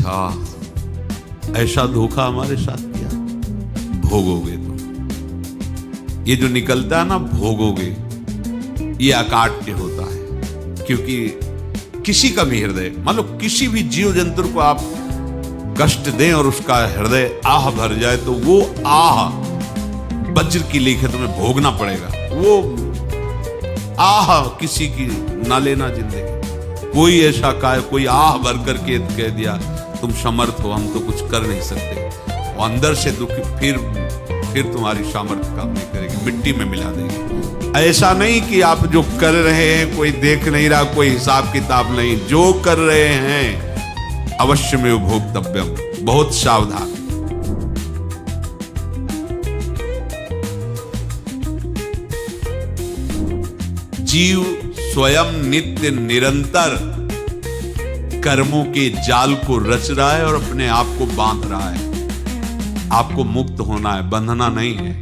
अच्छा ऐसा धोखा हमारे साथ किया, भोगोगे तुम। ये जो निकलता है ना भोगोगे, ये अकाट्य होता है। क्योंकि किसी का भी हृदय, मान लो किसी भी जीव जंतु को आप कष्ट दें और उसका हृदय आह भर जाए, तो वो आह वज्र की लेखे तुम्हें भोगना पड़ेगा। वो आह किसी की ना लेना जिंदगी। कोई ऐसा कोई आह भर करके कह दिया तुम समर्थ हो, हम तो कुछ कर नहीं सकते, वो अंदर से दुखी, फिर तुम्हारी सामर्थ्य काम नहीं करेगी, मिट्टी में मिला देगी। ऐसा नहीं कि आप जो कर रहे हैं कोई देख नहीं रहा, कोई हिसाब किताब नहीं, जो कर रहे हैं अवश्य में भोक्तव्यम, बहुत सावधान। जीव स्वयं नित्य निरंतर कर्मों के जाल को रच रहा है और अपने आप को बांध रहा है। आपको मुक्त होना है, बंधना नहीं है।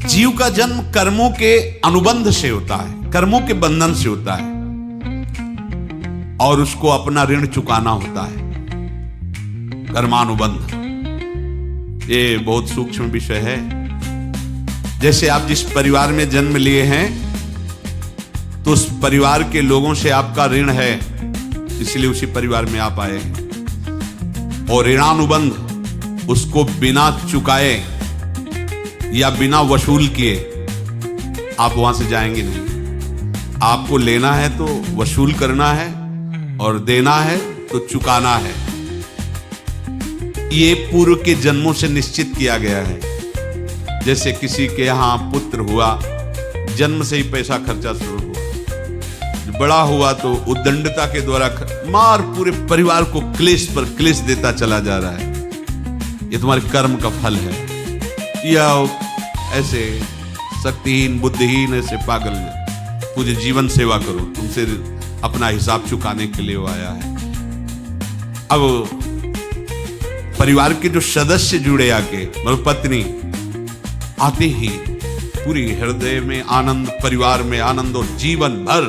जीव का जन्म कर्मों के अनुबंध से होता है, कर्मों के बंधन से होता है, और उसको अपना ऋण चुकाना होता है। कर्मानुबंध ये बहुत सूक्ष्म विषय है। जैसे आप जिस परिवार में जन्म लिए हैं, तो उस परिवार के लोगों से आपका ऋण है, इसलिए उसी परिवार में आप आए हैं। और ऋणानुबंध, उसको बिना चुकाए या बिना वसूल किए आप वहां से जाएंगे नहीं। आपको लेना है तो वसूल करना है, और देना है तो चुकाना है। ये पूर्व के जन्मों से निश्चित किया गया है। जैसे किसी के यहां पुत्र हुआ, जन्म से ही पैसा खर्चा शुरू हुआ, बड़ा हुआ तो उद्दंडता के द्वारा मार पूरे परिवार को क्लेश पर क्लेश देता चला जा रहा है। ये तुम्हारे कर्म का फल है। या ऐसे शक्तिहीन बुद्धिहीन ऐसे पागल पूरे जीवन सेवा करो, तुमसे अपना हिसाब चुकाने के लिए वो आया है। अब परिवार के जो सदस्य जुड़े आके, मतलब पत्नी आते ही पूरी हृदय में आनंद, परिवार में आनंद, और जीवन भर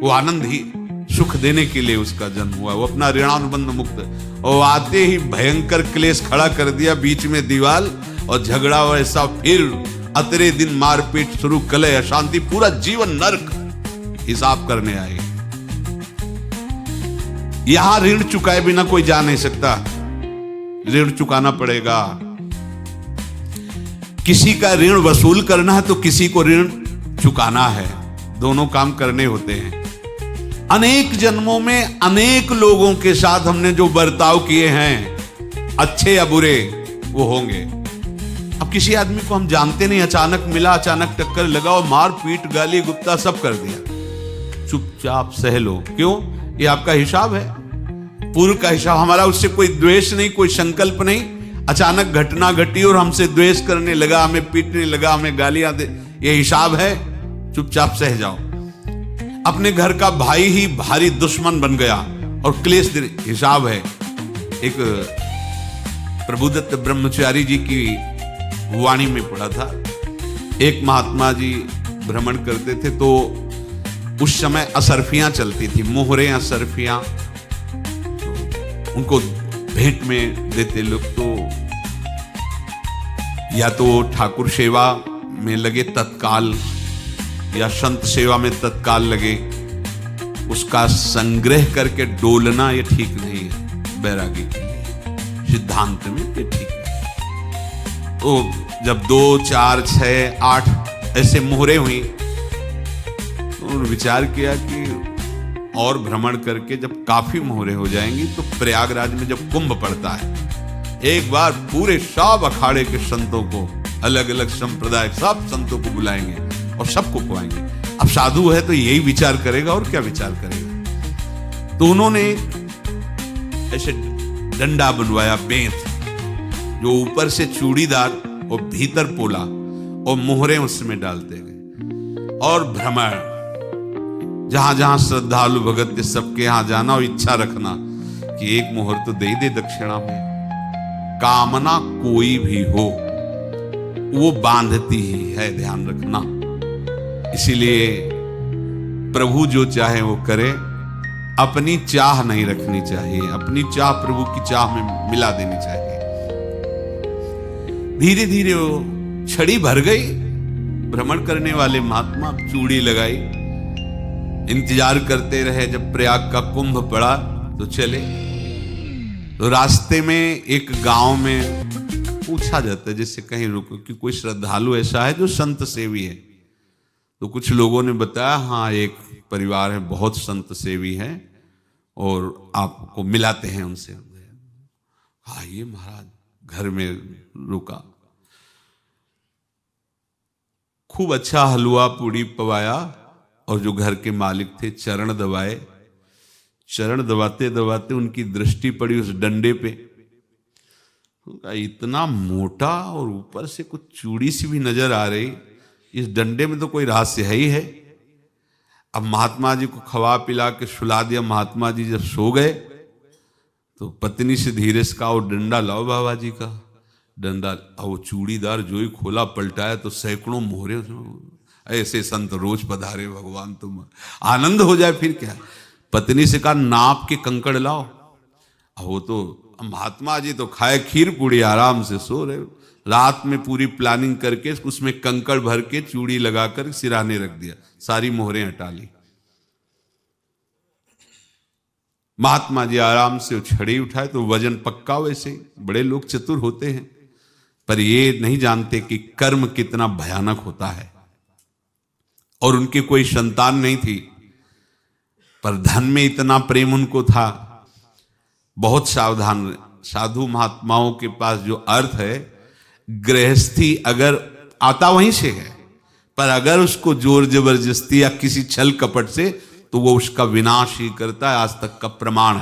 वो आनंद ही सुख देने के लिए उसका जन्म हुआ। वो अपना ऋणानुबंध मुक्त, और आते ही भयंकर क्लेश खड़ा कर दिया, बीच में दीवार और झगड़ा वैसा, फिर अतरे दिन मारपीट शुरू, कलह अशांति, पूरा जीवन नरक हिसाब करने आए। यहां ऋण चुकाए बिना कोई जा नहीं सकता, ऋण चुकाना पड़ेगा। किसी का ऋण वसूल करना है तो किसी को ऋण चुकाना है, दोनों काम करने होते हैं। अनेक जन्मों में अनेक लोगों के साथ हमने जो बर्ताव किए हैं, अच्छे या बुरे, वो होंगे। अब किसी आदमी को हम जानते नहीं, अचानक मिला, अचानक टक्कर लगा और मार पीट गाली गुप्ता सब कर दिया, चुपचाप सह लो। क्यों? ये आपका हिसाब है, पूर्व का हिसाब। हमारा उससे कोई द्वेष नहीं, कोई संकल्प नहीं। अचानक घटना घटी और हमसे द्वेष करने लगा, हमें पीटने लगा, हमें गालियां दे, ये हिसाब है, चुपचाप सह जाओ। अपने घर का भाई ही भारी दुश्मन बन गया और क्लेश, हिसाब है। एक प्रभुदत्त ब्रह्मचारी जी की वाणी में पढ़ा था, एक महात्मा जी भ्रमण करते थे, तो उस समय असरफियां चलती थी, मोहरे असरफियां, उनको भेंट में देते लोग। तो या तो ठाकुर सेवा में लगे तत्काल, या संत सेवा में तत्काल लगे, उसका संग्रह करके डोलना ये ठीक नहीं है बैरागी के लिए, सिद्धांत में ये ठीक है। तो जब 2, 4, 6, 8 ऐसे मोहरे हुई, तो उन्होंने विचार किया कि और भ्रमण करके जब काफी मोहरे हो जाएंगी तो प्रयागराज में जब कुंभ पड़ता है, एक बार पूरे सब अखाड़े के संतों को, अलग अलग संप्रदाय सब संतों को बुलाएंगे और सबको खुआएंगे। अब साधु है तो यही विचार करेगा, और क्या विचार करेगा। तो उन्होंने ऐसे डंडा बनवाया, बेंत, जो ऊपर से चूड़ीदार और भीतर पोला, और मोहरे उसमें डालते गए। और भ्रमण, जहां जहां श्रद्धालु भगत थे सबके यहां जाना और इच्छा रखना कि एक मोहर तो दे दे दक्षिणा में। कामना कोई भी हो वो बांधती ही है, ध्यान रखना। इसीलिए प्रभु जो चाहे वो करे, अपनी चाह नहीं रखनी चाहिए, अपनी चाह प्रभु की चाह में मिला देनी चाहिए। धीरे धीरे वो छड़ी भर गई। भ्रमण करने वाले महात्मा चूड़ी लगाई, इंतजार करते रहे। जब प्रयाग का कुंभ पड़ा तो चले। तो रास्ते में एक गांव में पूछा जाता है, जैसे कहीं रुको कि कोई श्रद्धालु ऐसा है जो संत सेवी है। तो कुछ लोगों ने बताया, हाँ एक परिवार है बहुत संत सेवी है और आपको मिलाते हैं उनसे। आइए महाराज। घर में रुका, खूब अच्छा हलवा पूड़ी पवाया और जो घर के मालिक थे चरण दबाए। चरण दबाते दबाते उनकी दृष्टि पड़ी उस डंडे पे। इतना मोटा और ऊपर से कुछ चूड़ी सी भी नजर आ रही, इस डंडे में तो कोई रहस्य है ही है। अब महात्मा जी को खवा पिला के सुला दिया। महात्मा जी जब सो गए तो पत्नी से धीरे से कहा, वो डंडा लाओ बाबा जी का। डंडा, वो चूड़ीदार जो ही खोला पलटाया तो सैकड़ों मोहरे। ऐसे संत रोज पधारे भगवान, तुम आनंद हो जाए फिर क्या। पत्नी से कहा, नाप के कंकड़ लाओ। वो तो महात्मा जी तो खाए खीर पूड़ी, आराम से सो रहे। रात में पूरी प्लानिंग करके उसमें कंकड़ भर के चूड़ी लगाकर सिराने रख दिया, सारी मोहरें हटा ली। महात्मा जी आराम से छड़ी उठाए तो वजन पक्का। वैसे बड़े लोग चतुर होते हैं, पर ये नहीं जानते कि कर्म कितना भयानक होता है। और उनकी कोई संतान नहीं थी, पर धन में इतना प्रेम उनको था। बहुत सावधान। साधु महात्माओं के पास जो अर्थ है, गृहस्थी अगर आता वहीं से है, पर अगर उसको जोर जबरदस्ती या किसी छल कपट से, तो वो उसका विनाश ही करता है। आज तक का प्रमाण है।